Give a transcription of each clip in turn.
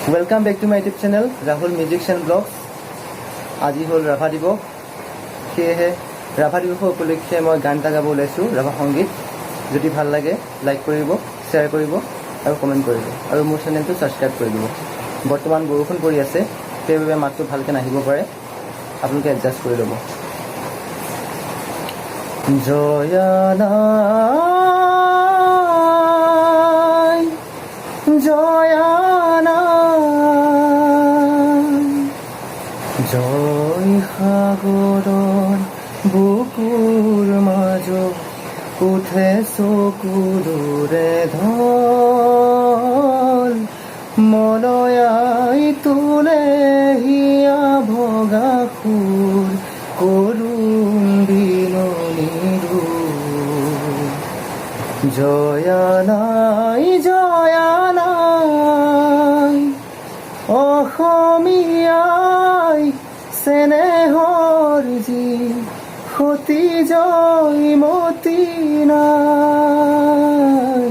Welcome back to my YouTube channel Rahul musician vlogs. আজি হল ৰাভা দিৱস, সেয়েহে ৰাভা দিৱস উপলক্ষে মই গান এটা গাব ওলাইছোঁ, ৰাভা সংগীত। যদি ভাল লাগে লাইক কৰিব, শ্বেয়াৰ কৰিব আৰু কমেণ্ট কৰিব আৰু মোৰ চেনেলটো ছাবস্ক্ৰাইব কৰি দিব। বৰ্তমান বৰষুণ পৰি আছে, সেইবাবে মাতটো ভালকৈ নাহিব পাৰে, আপোনালোকে এডজাষ্ট কৰি ল'ব। জয় সাগৰৰ বুকুৰ মাজত উঠে চকুৰে ঢল, মলয়াই তোলে হিয়া ভগা সুৰ কৰুণ বিননিৰ ৰূপ। জয়া নাই অসমীয়াই চেনেহৰ যি সতী জয়মতী নাই।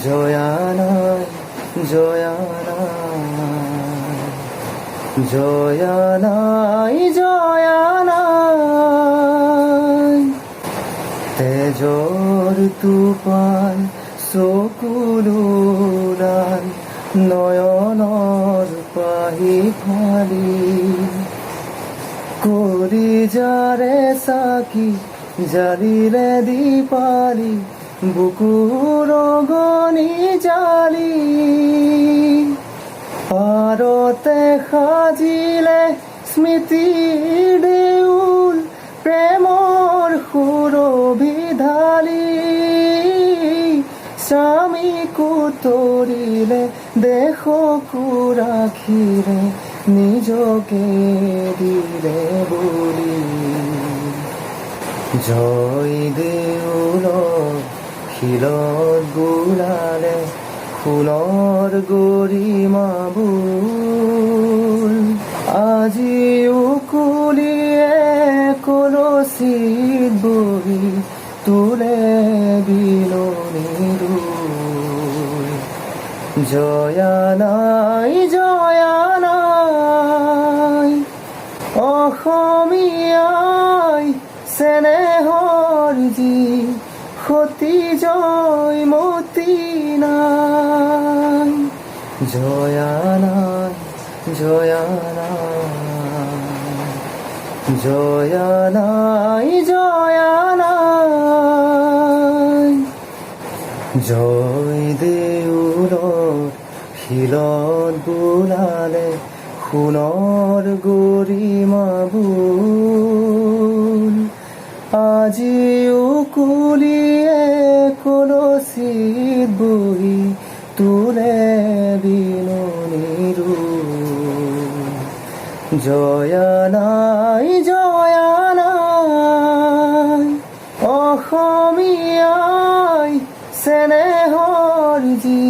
জয়া নাই তেজৰ টোপাল চকুলোৰাল নয়নৰ পাহি ফালি কৰি যাৰে চাকি জালিলে দীপালি বুকুৰ গণি জালি পাৰতে সাজিলে স্মৃতিৰ দেউল প্ৰেমৰ সুৰভি ঢালি স্বামীকো তৰিলে দেশকো ৰাখিলে নিজকে দিলে বুলি। জয় দেউলৰ শিলত বোলালে সোণৰ গৰিমা বোল, আজিও কুলিয়ে কলচীত বহি তোলে বিননিৰ ৰূপ। জয়া নাই অসমীয়াই চেনেহৰ যি সতী জয়মতী নাই। জয়া নাই জয় দেউলৰ শিলত বোলালে সোণৰ গৰিমা বোল, আজিও কুলিয়ে কলচীত বহি তোলে বিননিৰ ৰূপ। জয়া নাই অসমীয়াই চেনেহৰ যি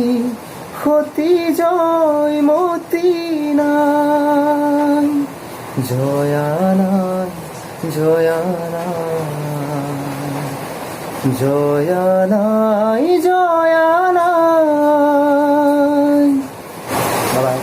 সতী জয়মতী নাই। জয়া নাই বাই।